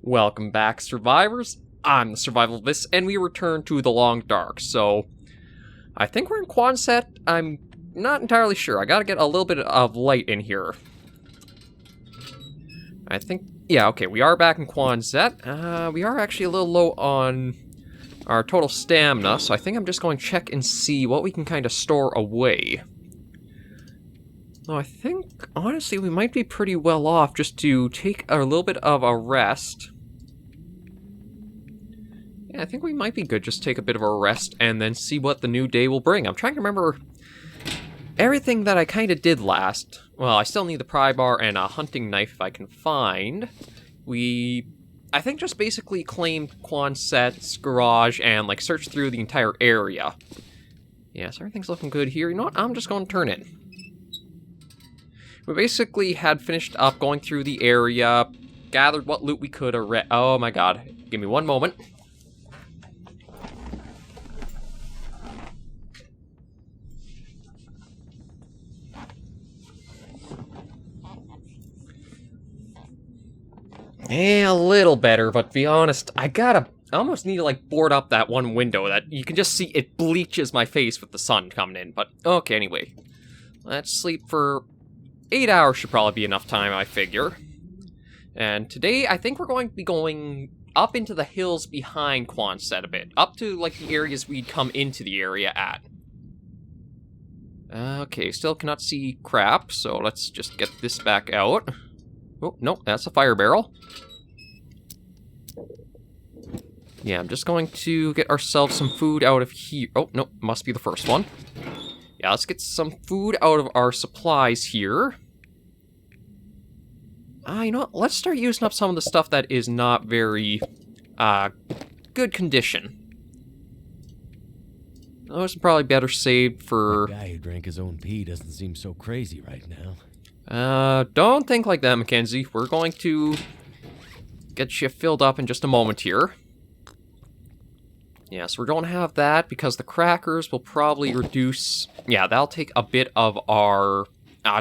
Welcome back, survivors. I'm the SurvivalVis, and we return to the Long Dark. So, I think we're in Quonset. I'm not entirely sure. I gotta get a little bit of light in here. I think, yeah, okay, we are back in Quonset. We are actually a little low on our total stamina, so I think I'm just going to check and see what we can kind of store away. No, I think, honestly, we might be pretty well off just to take a little bit of a rest. Yeah, I think we might be good just take a bit of a rest and then see what the new day will bring. I'm trying to remember everything that I kind of did last. Well, I still need the pry bar and a hunting knife if I can find. I think just basically claimed Quonset's garage and, like, searched through the entire area. Yeah, so everything's looking good here. You know what? I'm just going to turn in. We basically had finished up going through the area, gathered what loot we could. Oh my god. Give me one moment. A little better, but to be honest, I almost need to, like, board up that one window that you can just see it bleaches my face with the sun coming in. But, okay, anyway. Let's sleep for 8 hours should probably be enough time, I figure. And today, I think we're going to be going up into the hills behind Quonset a bit. Up to, like, the areas we'd come into the area at. Okay, still cannot see crap, so let's just get this back out. Oh, no, that's a fire barrel. Yeah, I'm just going to get ourselves some food out of here. Oh, no, must be the first one. Yeah, let's get some food out of our supplies here. You know what? Let's start using up some of the stuff that is not very, good condition. Those are probably better saved for... The guy who drank his own pee doesn't seem so crazy right now. Don't think like that, Mackenzie. We're going to get you filled up in just a moment here. Yeah, so we're going to have that because the crackers will probably reduce... Yeah, that'll take a bit of our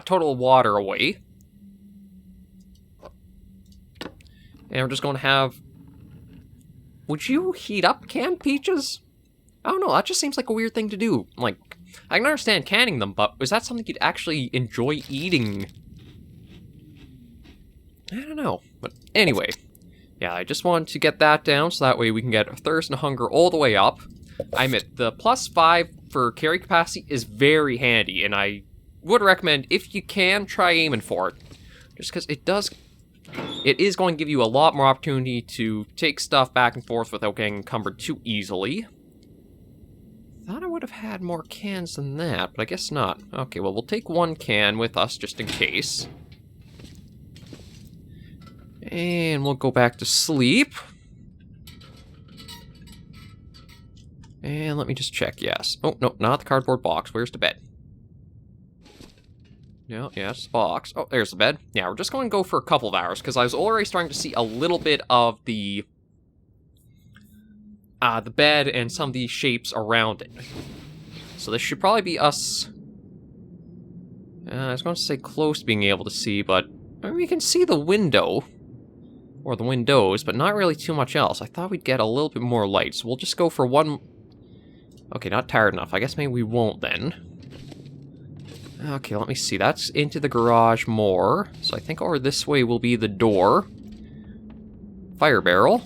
total water away. And we're just going to have... Would you heat up canned peaches? I don't know, that just seems like a weird thing to do. Like, I can understand canning them, but is that something you'd actually enjoy eating? I don't know. But anyway, yeah, I just wanted to get that down so that way we can get thirst and hunger all the way up. I admit, the +5 for carry capacity is very handy, and I would recommend, if you can, try aiming for it. Just because it is going to give you a lot more opportunity to take stuff back and forth without getting encumbered too easily. Thought I would have had more cans than that, but I guess not. Okay, well, we'll take one can with us just in case. And we'll go back to sleep. And let me just check, yes. Oh, no, not the cardboard box. Where's the bed? No, yeah, it's the box. Oh, there's the bed. Yeah, we're just going to go for a couple of hours, because I was already starting to see a little bit of the bed and some of the shapes around it. So this should probably be us... I was going to say close to being able to see, but I mean, we can see the window. Or the windows, but not really too much else. I thought we'd get a little bit more light, so we'll just go for one... Okay, not tired enough. I guess maybe we won't then. Okay, let me see. That's into the garage more. So I think over this way will be the door. Fire barrel.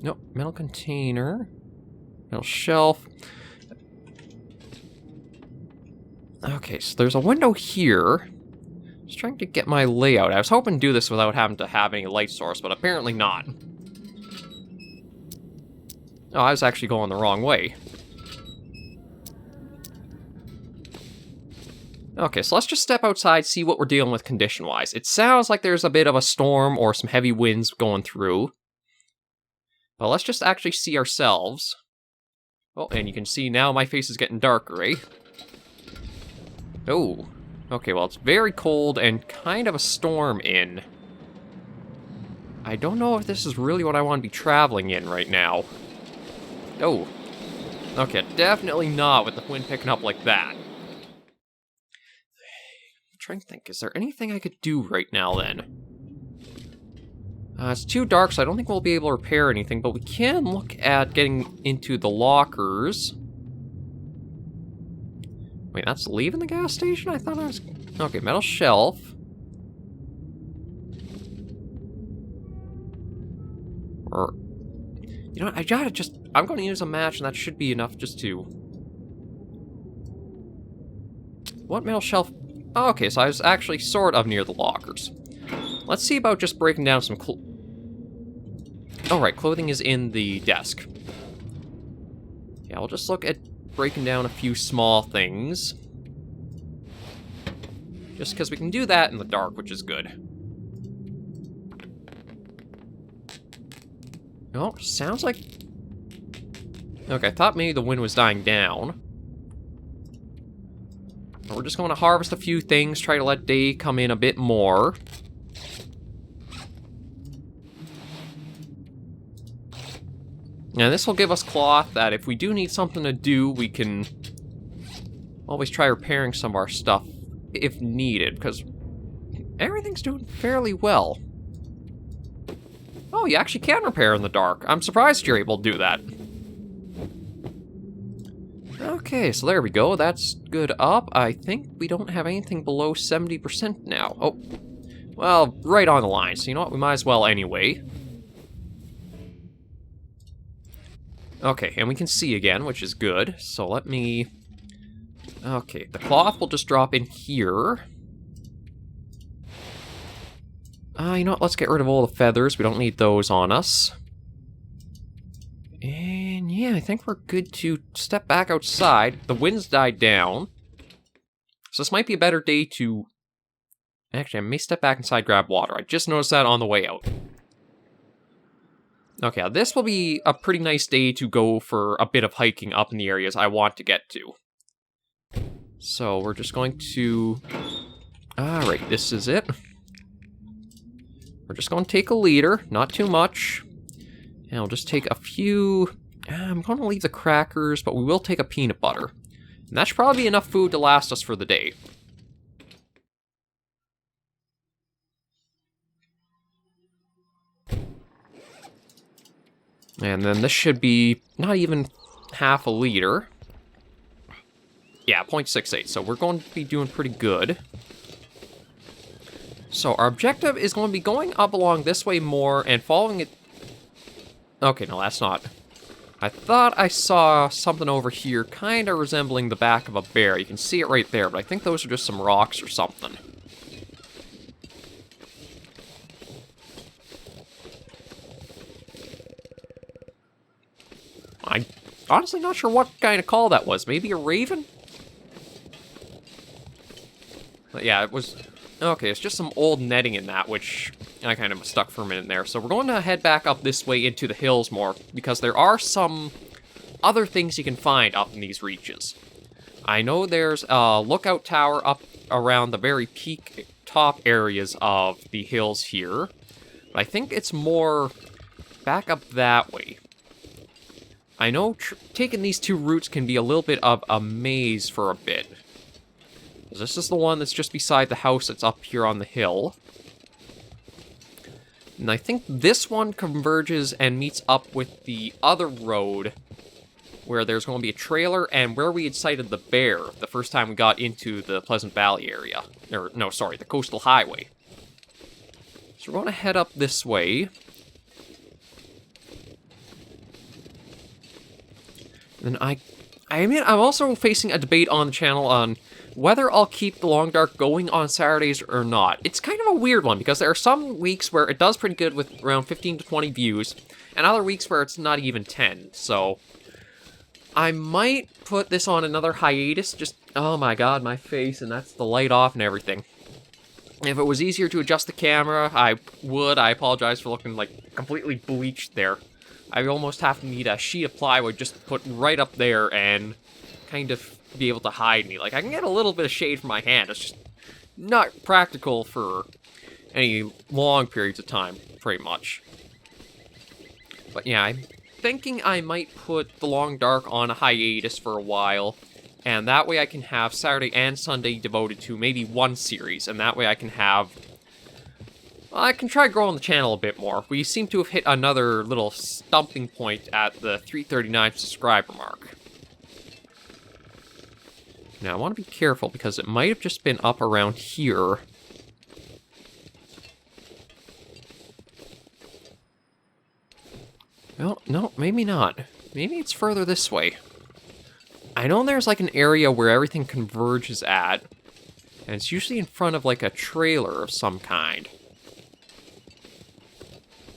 Nope, metal container. Metal shelf. Okay, so there's a window here. Just trying to get my layout. I was hoping to do this without having to have any light source, but apparently not. Oh, I was actually going the wrong way. Okay, so let's just step outside, see what we're dealing with condition-wise. It sounds like there's a bit of a storm or some heavy winds going through. But let's just actually see ourselves. Oh, and you can see now my face is getting darker, eh? Oh. Okay, well, it's very cold and kind of a storm in. I don't know if this is really what I want to be traveling in right now. Oh. Okay, definitely not with the wind picking up like that. I'm trying to think, is there anything I could do right now then? It's too dark, so I don't think we'll be able to repair anything, but we can look at getting into the lockers. Wait, that's leaving the gas station? I thought I was... Okay, metal shelf. Or... You know what, I gotta just... I'm gonna use a match, and that should be enough just to... What metal shelf... Oh, okay, so I was actually sort of near the lockers. Let's see about just breaking down some right, clothing is in the desk. Yeah, we'll just look at breaking down a few small things. Just because we can do that in the dark, which is good. Oh, sounds like... Okay, I thought maybe the wind was dying down. But we're just going to harvest a few things, try to let day come in a bit more. Now this will give us cloth that if we do need something to do, we can always try repairing some of our stuff if needed, because everything's doing fairly well. Oh, you actually can repair in the dark. I'm surprised you're able to do that. Okay, so there we go. That's good up. I think we don't have anything below 70% now. Oh, well, right on the line. So you know what? We might as well anyway. Okay, and we can see again, which is good. So let me... Okay, the cloth will just drop in here. You know what? Let's get rid of all the feathers. We don't need those on us. And yeah, I think we're good to step back outside. The wind's died down. So this might be a better day to... Actually, I may step back inside, grab water. I just noticed that on the way out. Okay, this will be a pretty nice day to go for a bit of hiking up in the areas I want to get to. So we're just going to... Alright, this is it. We're just going to take a liter, not too much. And we'll just take a few... I'm going to leave the crackers, but we will take a peanut butter. And that should probably be enough food to last us for the day. And then this should be not even half a liter. Yeah, 0.68, so we're going to be doing pretty good. So our objective is going to be going up along this way more and following it... Okay, no, that's not. I thought I saw something over here kind of resembling the back of a bear. You can see it right there, but I think those are just some rocks or something. I'm honestly not sure what kind of call that was. Maybe a raven? But yeah, it was... Okay, it's just some old netting in that, which I kind of stuck for a minute there. So we're going to head back up this way into the hills more, because there are some other things you can find up in these reaches. I know there's a lookout tower up around the very peak top areas of the hills here, but I think it's more back up that way. I know taking these two routes can be a little bit of a maze for a bit. This is the one that's just beside the house that's up here on the hill. And I think this one converges and meets up with the other road where there's going to be a trailer and where we had sighted the bear the first time we got into the Pleasant Valley area. Or, no, sorry, the Coastal Highway. So we're going to head up this way. And I mean, I'm also facing a debate on the channel on whether I'll keep The Long Dark going on Saturdays or not. It's kind of a weird one, because there are some weeks where it does pretty good with around 15 to 20 views, and other weeks where it's not even 10, so... I might put this on another hiatus, just... Oh my god, my face, and that's the light off and everything. If it was easier to adjust the camera, I would. I apologize for looking, like, completely bleached there. I almost have to need a sheet of plywood just put right up there and kind of be able to hide me. Like, I can get a little bit of shade from my hand. It's just not practical for any long periods of time, pretty much. But yeah, thinking I might put The Long Dark on a hiatus for a while, and that way I can have Saturday and Sunday devoted to maybe one series, and that way I can have... I can try growing the channel a bit more. We seem to have hit another little stumping point at the 339 subscriber mark. Now, I want to be careful, because it might have just been up around here. Well, no, maybe not. Maybe it's further this way. I know there's like an area where everything converges at, and it's usually in front of like a trailer of some kind.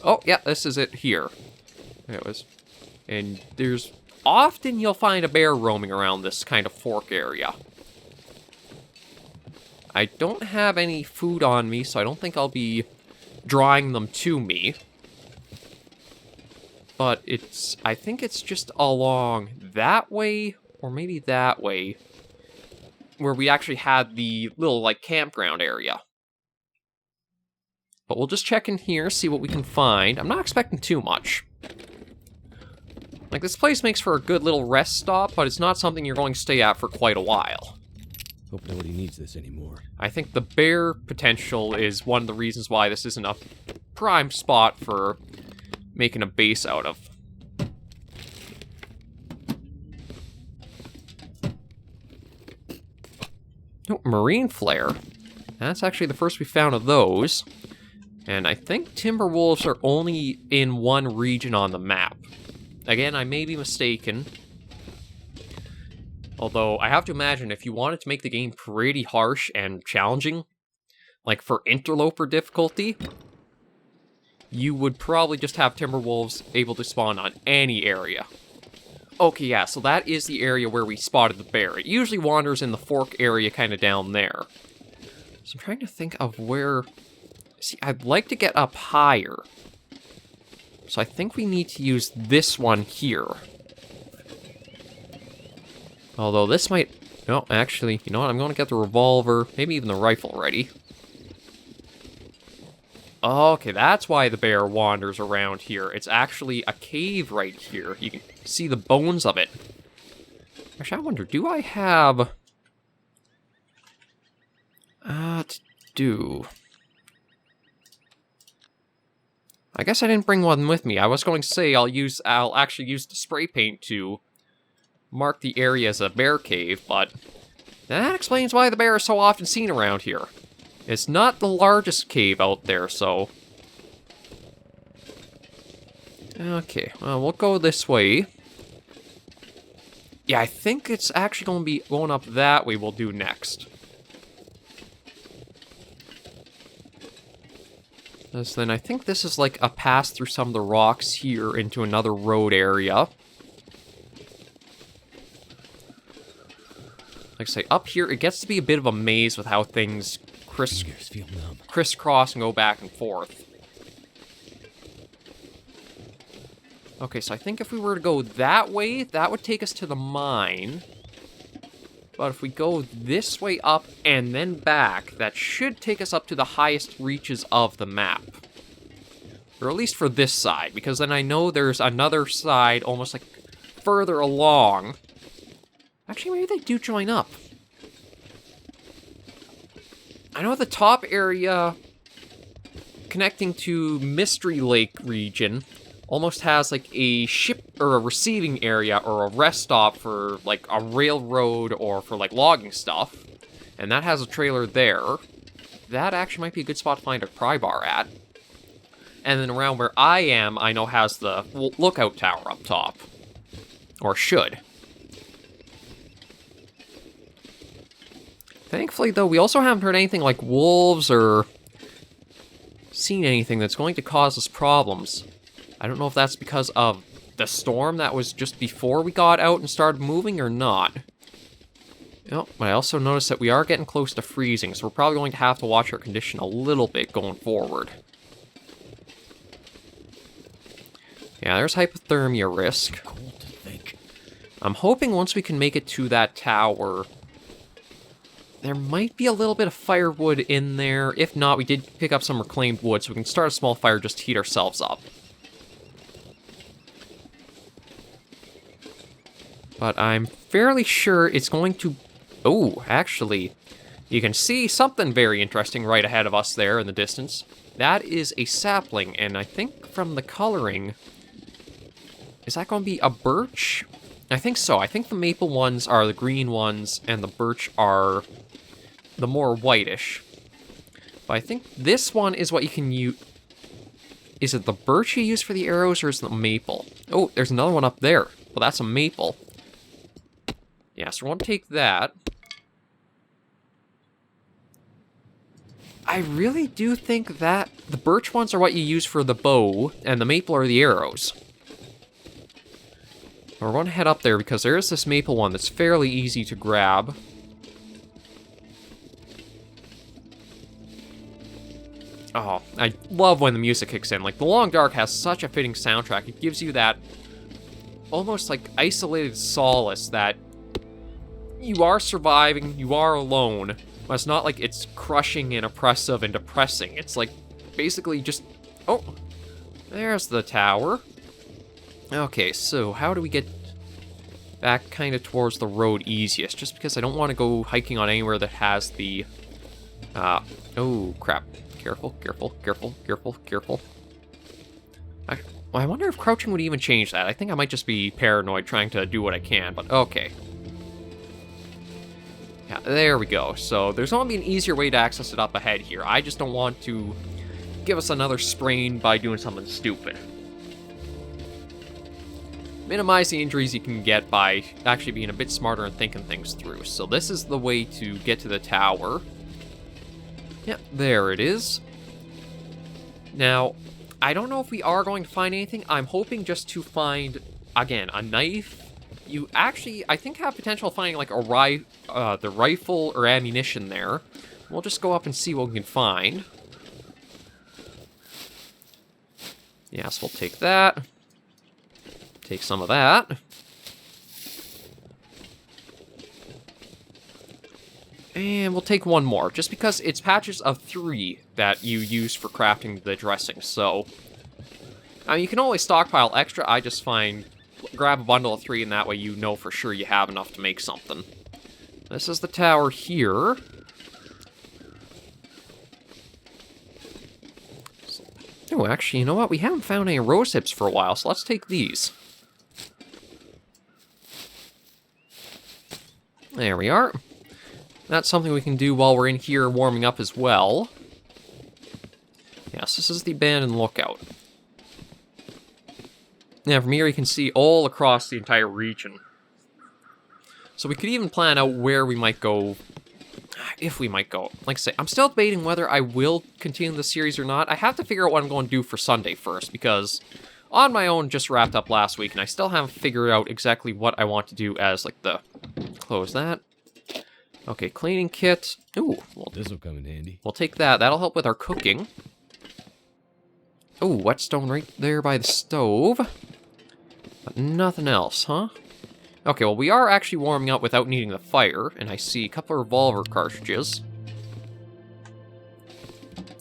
Oh, yeah, this is it here. It was. And there's... Often you'll find a bear roaming around this kind of fork area. I don't have any food on me, so I don't think I'll be drawing them to me. But it's... I think it's just along that way, or maybe that way, where we actually had the little, like, campground area. But we'll just check in here, see what we can find. I'm not expecting too much. Like, this place makes for a good little rest stop, but it's not something you're going to stay at for quite a while. Hope nobody needs this anymore. I think the bear potential is one of the reasons why this isn't a prime spot for making a base out of. Oh, marine flare. That's actually the first we found of those. And I think timber wolves are only in one region on the map. Again, I may be mistaken. Although, I have to imagine if you wanted to make the game pretty harsh and challenging, like for interloper difficulty, you would probably just have timber wolves able to spawn on any area. Okay, yeah, so that is the area where we spotted the bear. It usually wanders in the fork area kind of down there. So I'm trying to think of where... See, I'd like to get up higher. So I think we need to use this one here. Although this might... No, actually, you know what? I'm going to get the revolver, maybe even the rifle ready. Okay, that's why the bear wanders around here. It's actually a cave right here. You can see the bones of it. Actually, I wonder, do I have... I guess I didn't bring one with me. I was going to say I'll actually use the spray paint to mark the area as a bear cave, but that explains why the bear is so often seen around here. It's not the largest cave out there, so... Okay, well, we'll go this way. Yeah, I think it's actually going to be going up that way we'll do next. So then I think this is like a pass through some of the rocks here into another road area. Like I say, up here, it gets to be a bit of a maze with how things crisscross and go back and forth. Okay, so I think if we were to go that way, that would take us to the mine. But if we go this way up and then back, that should take us up to the highest reaches of the map. Or at least for this side, because then I know there's another side almost like further along. Actually, maybe they do join up. I know the top area connecting to Mystery Lake region almost has like a ship or a receiving area or a rest stop for like a railroad or for like logging stuff. And that has a trailer there. That actually might be a good spot to find a pry bar at. And then around where I am, I know has the lookout tower up top. Or should. Thankfully, though, we also haven't heard anything like wolves or seen anything that's going to cause us problems. I don't know if that's because of the storm that was just before we got out and started moving or not. Oh, but I also noticed that we are getting close to freezing, so we're probably going to have to watch our condition a little bit going forward. Yeah, there's hypothermia risk. Cold to think. I'm hoping once we can make it to that tower, there might be a little bit of firewood in there. If not, we did pick up some reclaimed wood, so we can start a small fire just to heat ourselves up. But I'm fairly sure it's going to... Oh, actually, you can see something very interesting right ahead of us there in the distance. That is a sapling, and I think from the coloring... Is that going to be a birch? I think so. I think the maple ones are the green ones, and the birch are the more whitish. But I think this one is what you can use... Is it the birch you use for the arrows, or is it the maple? Oh, there's another one up there. Well, that's a maple. Yeah, so we're going to take that. I really do think that the birch ones are what you use for the bow, and the maple are the arrows. We're going to head up there because there is this maple one that's fairly easy to grab. Oh, I love when the music kicks in. Like, The Long Dark has such a fitting soundtrack. It gives you that almost like isolated solace that you are surviving, you are alone, but it's not like it's crushing and oppressive and depressing. It's like basically just... Oh, there's the tower. Okay, so how do we get back kind of towards the road easiest? Just because I don't want to go hiking on anywhere that has the... oh, crap. Careful, careful, careful, careful, careful. I wonder if crouching would even change that. I think I might just be paranoid trying to do what I can, but okay. Yeah, there we go. So there's going to be an easier way to access it up ahead here. I just don't want to give us another sprain by doing something stupid. Minimize the injuries you can get by actually being a bit smarter and thinking things through. So this is the way to get to the tower. Yep, there it is. Now, I don't know if we are going to find anything. I'm hoping just to find, again, a knife. You actually, I think, have potential of finding, like, the rifle or ammunition there. We'll just go up and see what we can find. Yes, we'll take that. Take some of that. And we'll take one more, just because it's patches of 3 that you use for crafting the dressing, so... I mean, you can always stockpile extra. I just find... Grab a bundle of 3, and that way you know for sure you have enough to make something. This is the tower here. Oh, actually, you know what? We haven't found any rose hips for a while, so let's take these. There we are. That's something we can do while we're in here warming up as well. Yes, this is the abandoned lookout. Now, from here you can see all across the entire region. So we could even plan out where we might go, if we might go. Like I say, I'm still debating whether I will continue the series or not. I have to figure out what I'm going to do for Sunday first, because On My Own just wrapped up last week, and I still haven't figured out exactly what I want to do as, like, the... Close that. Okay, cleaning kit. Ooh, well, This'll come in handy. We'll take that. That'll help with our cooking. Ooh, whetstone right there by the stove. But nothing else, huh? Okay, well, we are actually warming up without needing the fire, and I see a couple of revolver cartridges.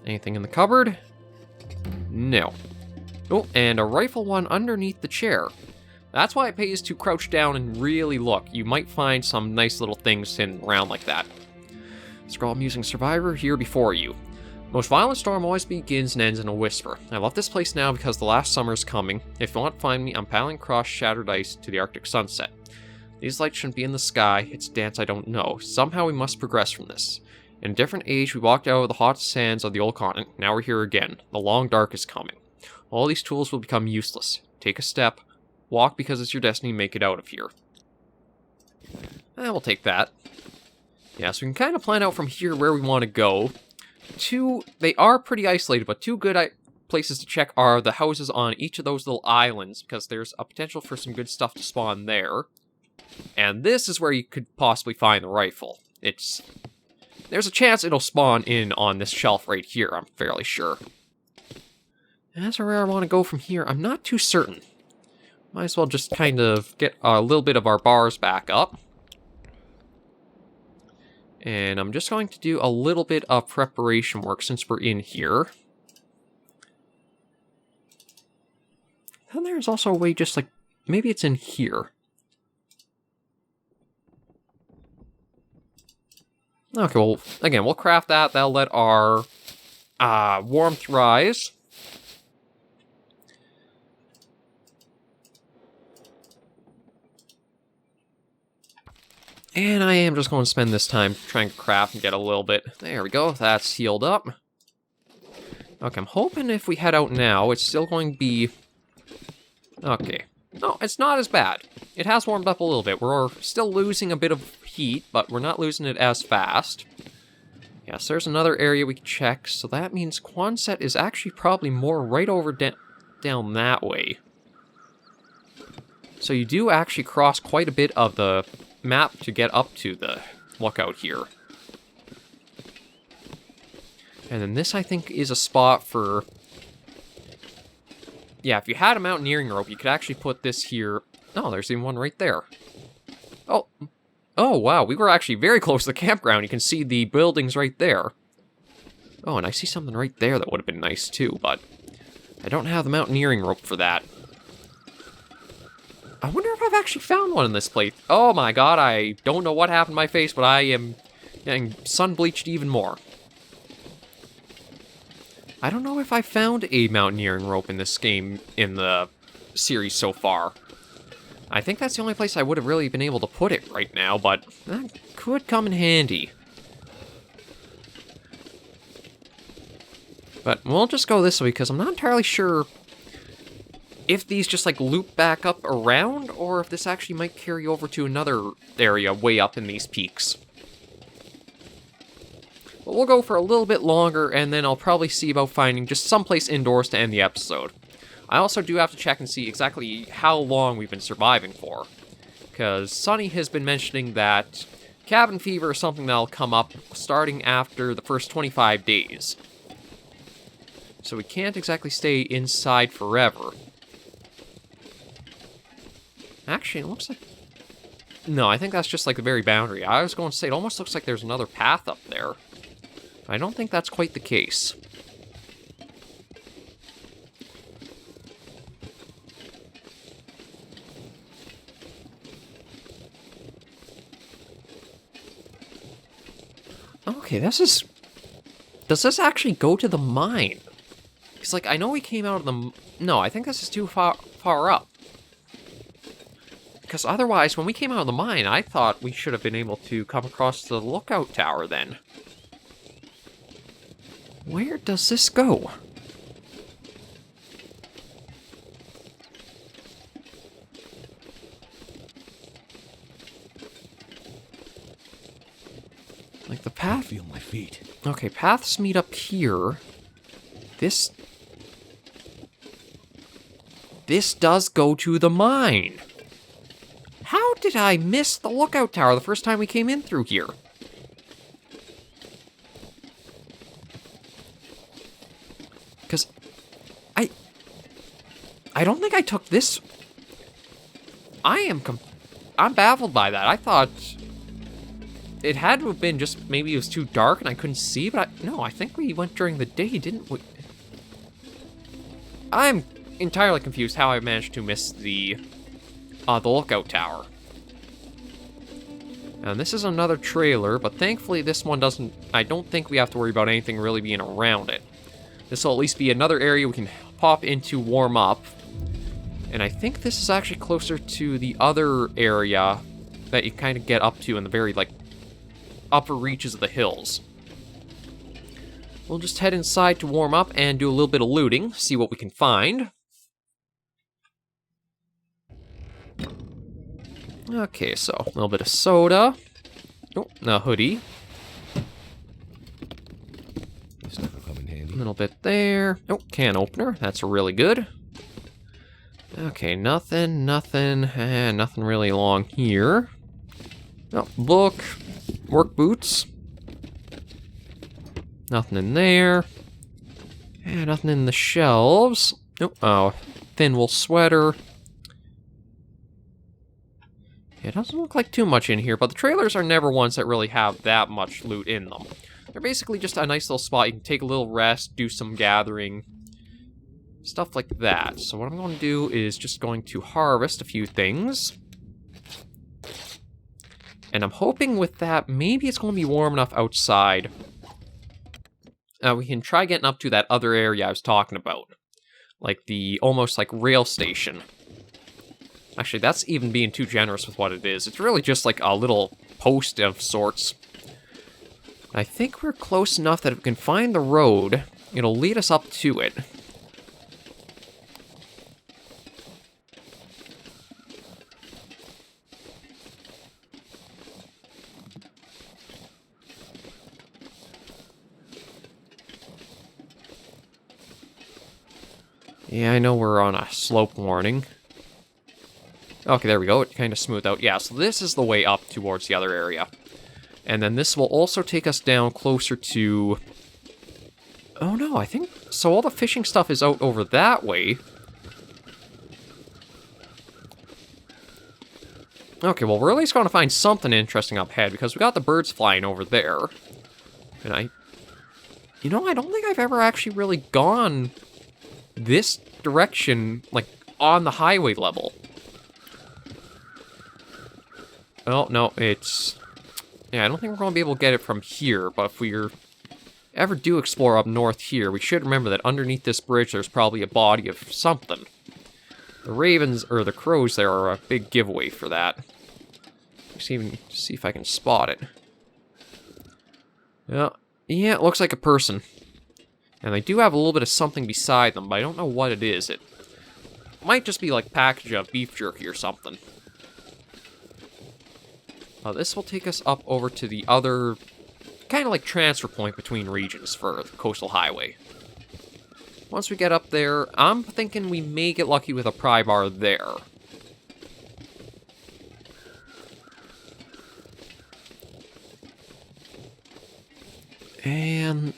Anything in the cupboard? No. Oh, and a rifle one underneath the chair. That's why it pays to crouch down and really look. You might find some nice little things hidden around like that. Scroll Musing Survivor here before you. Most violent storm always begins and ends in a whisper. I love this place now because the last summer is coming. If you want to find me, I'm paddling across shattered ice to the Arctic sunset. These lights shouldn't be in the sky. It's a dance I don't know. Somehow we must progress from this. In a different age, we walked out of the hot sands of the old continent. Now we're here again. The long dark is coming. All these tools will become useless. Take a step. Walk because it's your destiny, make it out of here. We'll take that. Yeah, so we can kind of plan out from here where we want to go. They are pretty isolated, but 2 good places to check are the houses on each of those little islands, because there's a potential for some good stuff to spawn there. And this is where you could possibly find the rifle. There's a chance it'll spawn in on this shelf right here, I'm fairly sure. As for where I want to go from here, I'm not too certain. Might as well just kind of get a little bit of our bars back up. And I'm just going to do a little bit of preparation work since we're in here. And there's also a way just like, maybe it's in here. Okay, well, again, we'll craft that. That'll let our warmth rise. And I am just going to spend this time trying to craft and get a little bit. There we go, that's healed up. Okay, I'm hoping if we head out now, it's still going to be... Okay. No, it's not as bad. It has warmed up a little bit. We're still losing a bit of heat, but we're not losing it as fast. Yes, there's another area we can check, so that means Quonset is actually probably more right over down that way. So you do actually cross quite a bit of the map to get up to the lookout here. And then this, I think, is a spot for... Yeah, if you had a mountaineering rope, you could actually put this here. Oh, there's even one right there. Oh. Oh, wow, we were actually very close to the campground. You can see the buildings right there. Oh, and I see something right there that would have been nice, too, but I don't have the mountaineering rope for that. I wonder if I've actually found one in this place. Oh my god, I don't know what happened to my face, but I am getting sun-bleached even more. I don't know if I found a mountaineering rope in this game in the series so far. I think that's the only place I would have really been able to put it right now, but that could come in handy. But we'll just go this way because I'm not entirely sure if these just like loop back up around, or if this actually might carry over to another area way up in these peaks. But we'll go for a little bit longer, and then I'll probably see about finding just someplace indoors to end the episode. I also do have to check and see exactly how long we've been surviving for, because Sunny has been mentioning that cabin fever is something that'll come up starting after the first 25 days. So we can't exactly stay inside forever. Actually, it looks like... No, I think that's just like the very boundary. I was going to say, it almost looks like there's another path up there. I don't think that's quite the case. Okay, this is... Does this actually go to the mine? Because, like, I know we came out of the... No, I think this is too far up. Because otherwise, when we came out of the mine, I thought we should have been able to come across the lookout tower then. Where does this go? Like the path... I feel my feet. Okay, paths meet up here. This does go to the mine. How did I miss the lookout tower the first time we came in through here? Because I don't think I took this... I'm baffled by that. I thought it had to have been just maybe it was too dark and I couldn't see, but no, I think we went during the day, didn't we? I'm entirely confused how I managed to miss the lookout tower. And this is another trailer, but thankfully this one doesn't... I don't think we have to worry about anything really being around it. This will at least be another area we can pop into, warm up. And I think this is actually closer to the other area that you kind of get up to in the very, like, upper reaches of the hills. We'll just head inside to warm up and do a little bit of looting, see what we can find. Okay, so a little bit of soda. Oh, a hoodie. Stuff will come in handy. A little bit there. Oh, can opener. That's really good. Okay, nothing really along here. Oh, book. Work boots. Nothing in there. And nothing in the shelves. Oh, thin wool sweater. It doesn't look like too much in here, but the trailers are never ones that really have that much loot in them. They're basically just a nice little spot. You can take a little rest, do some gathering, stuff like that. So what I'm going to do is just going to harvest a few things. And I'm hoping with that, maybe it's going to be warm enough outside. We can try getting up to that other area I was talking about. Like the almost like rail station. Actually, that's even being too generous with what it is. It's really just like a little post of sorts. I think we're close enough that if we can find the road, it'll lead us up to it. Yeah, I know we're on a slope warning. Okay, there we go. It kind of smoothed out. Yeah, so this is the way up towards the other area. And then this will also take us down closer to... Oh no, I think... So all the fishing stuff is out over that way. Okay, well, we're at least going to find something interesting up ahead, because we got the birds flying over there. And You know, I don't think I've ever actually really gone this direction, like, on the highway level. Oh, no, it's... Yeah, I don't think we're going to be able to get it from here, but if we ever do explore up north here, we should remember that underneath this bridge there's probably a body of something. The ravens, or the crows there, are a big giveaway for that. Let's even see if I can spot it. Yeah, it looks like a person. And they do have a little bit of something beside them, but I don't know what it is. It might just be like a package of beef jerky or something. This will take us up over to the other, kind of like transfer point between regions for the coastal highway. Once we get up there, I'm thinking we may get lucky with a pry bar there. And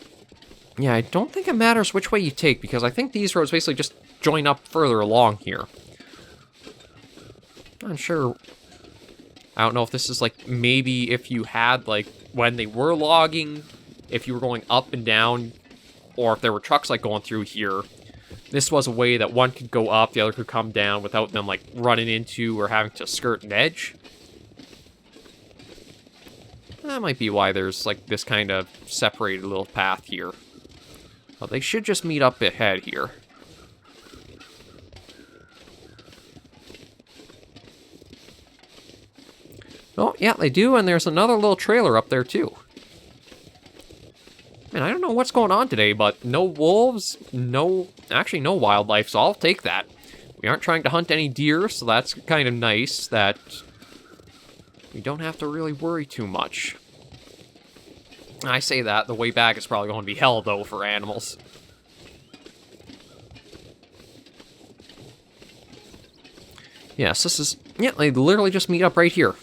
yeah, I don't think it matters which way you take, because I think these roads basically just join up further along here. Not sure. I don't know if this is like, maybe if you had like, when they were logging, if you were going up and down, or if there were trucks like going through here, this was a way that one could go up, the other could come down without them like running into or having to skirt an edge. That might be why there's like this kind of separated little path here. Well, they should just meet up ahead here. Oh, yeah, they do, and there's another little trailer up there, too. Man, I don't know what's going on today, but no wolves, actually no wildlife, so I'll take that. We aren't trying to hunt any deer, so that's kind of nice that we don't have to really worry too much. I say that, the way back is probably going to be hell, though, for animals. Yes, this is... Yeah, they literally just meet up right here.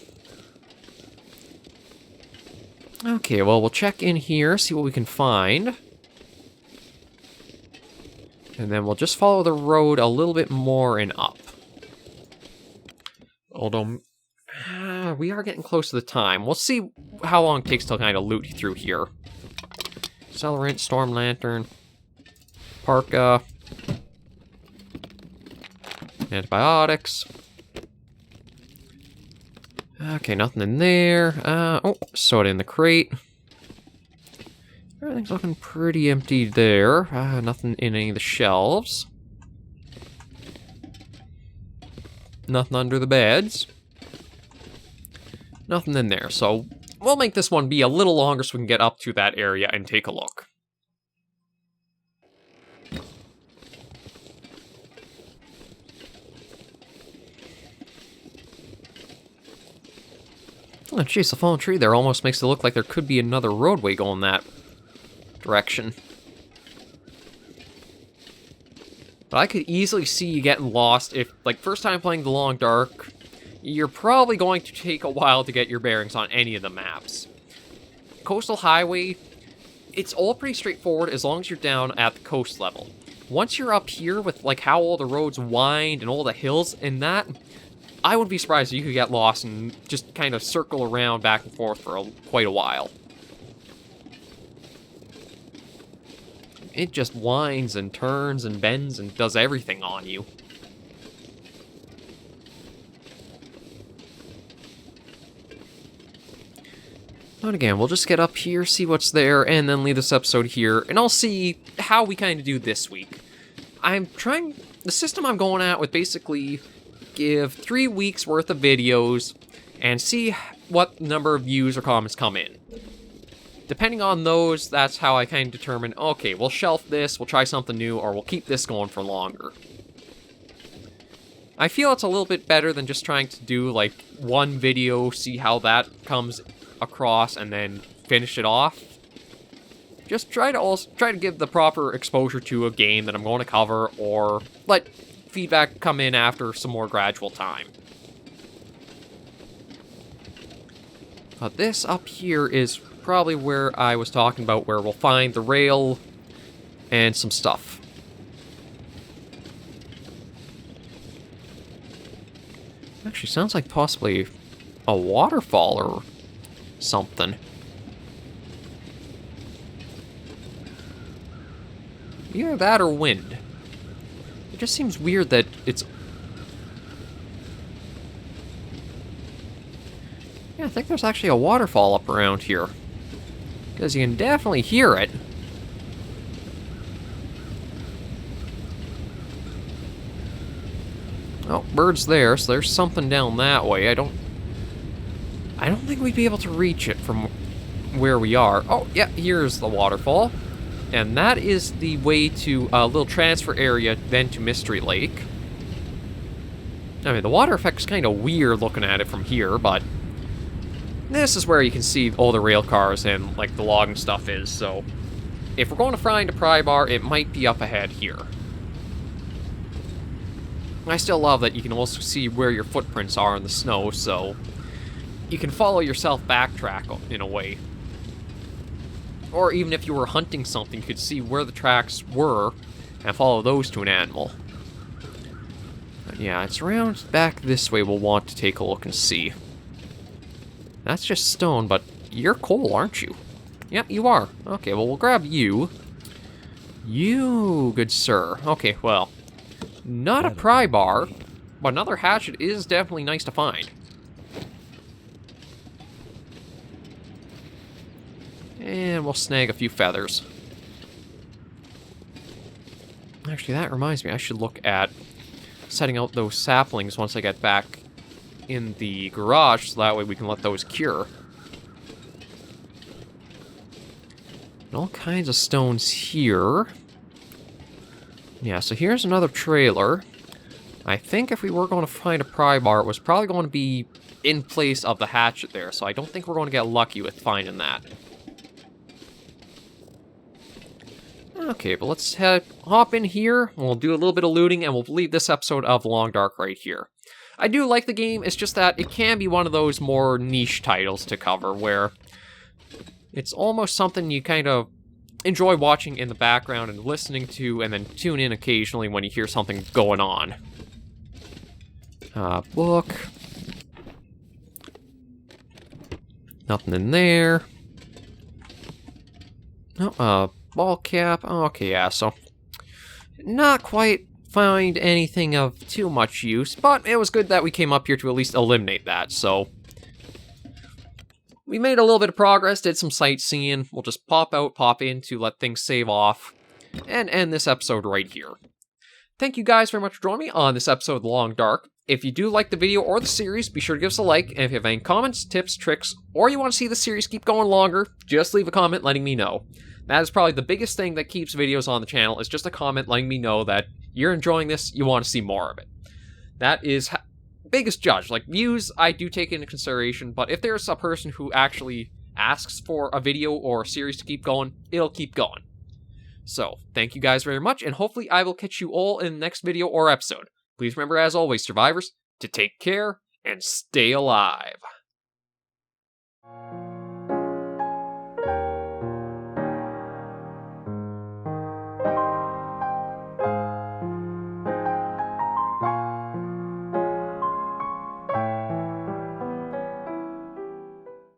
Okay, well, we'll check in here, see what we can find. And then we'll just follow the road a little bit more and up. Although, we are getting close to the time. We'll see how long it takes to kind of loot through here. Accelerant, Storm Lantern, Parka, antibiotics. Okay, nothing in there. Oh, soda in the crate. Everything's looking pretty empty there. Nothing in any of the shelves. Nothing under the beds. Nothing in there, so we'll make this one be a little longer so we can get up to that area and take a look. Oh, jeez, the fallen tree there almost makes it look like there could be another roadway going that direction. But I could easily see you getting lost if, like, first time playing The Long Dark, you're probably going to take a while to get your bearings on any of the maps. Coastal Highway, it's all pretty straightforward as long as you're down at the coast level. Once you're up here with, like, how all the roads wind and all the hills and that, I wouldn't be surprised if you could get lost and just kind of circle around back and forth for quite a while. It just winds and turns and bends and does everything on you. But again, we'll just get up here, see what's there, and then leave this episode here, and I'll see how we kind of do this week. The system I'm going at with basically give 3 weeks worth of videos and see what number of views or comments come in. Depending on those, that's how I kind of determine, okay, we'll shelf this, we'll try something new, or we'll keep this going for longer. I feel it's a little bit better than just trying to do, like, one video, see how that comes across, and then finish it off. Just try to give the proper exposure to a game that I'm going to cover, or let feedback come in after some more gradual time. But this up here is probably where I was talking about, where we'll find the rail and some stuff. Actually, sounds like possibly a waterfall or something. Either that or wind. It just seems weird that it's... Yeah, I think there's actually a waterfall up around here. Because you can definitely hear it. Oh, bird's there, so there's something down that way. I don't think we'd be able to reach it from where we are. Oh, yeah, here's the waterfall. And that is the way to a little transfer area, then to Mystery Lake. I mean, the water effect's kind of weird looking at it from here, but this is where you can see all the rail cars and, like, the logging stuff is, so if we're going to find a pry bar, it might be up ahead here. I still love that you can also see where your footprints are in the snow, so you can follow yourself backtrack in a way. Or even if you were hunting something, you could see where the tracks were and follow those to an animal. But yeah, it's around back this way we'll want to take a look and see. That's just stone, but you're coal, aren't you? Yep, you are. Okay, well, we'll grab you. You, good sir. Okay, well, not a pry bar, but another hatchet is definitely nice to find. And we'll snag a few feathers. Actually, that reminds me, I should look at setting out those saplings once I get back in the garage, so that way we can let those cure. And all kinds of stones here. Yeah, so here's another trailer. I think if we were going to find a pry bar, it was probably going to be in place of the hatchet there, so I don't think we're going to get lucky with finding that. Okay, but let's hop in here, we'll do a little bit of looting, and we'll leave this episode of The Long Dark right here. I do like the game, it's just that it can be one of those more niche titles to cover, where it's almost something you kind of enjoy watching in the background and listening to, and then tune in occasionally when you hear something going on. Book. Nothing in there. Oh, ball cap. Okay, yeah, so not quite find anything of too much use, but it was good that we came up here to at least eliminate that, so we made a little bit of progress, did some sightseeing. We'll just pop out, pop in to let things save off, and end this episode right here. Thank you guys very much for joining me on this episode of The Long Dark. If you do like the video or the series, be sure to give us a like, and if you have any comments, tips, tricks, or you want to see the series keep going longer, just leave a comment letting me know. That is probably the biggest thing that keeps videos on the channel, is just a comment letting me know that you're enjoying this, you want to see more of it. That is biggest judge. Like, views, I do take into consideration, but if there's a person who actually asks for a video or a series to keep going, it'll keep going. So, thank you guys very much, and hopefully I will catch you all in the next video or episode. Please remember, as always, survivors, to take care and stay alive.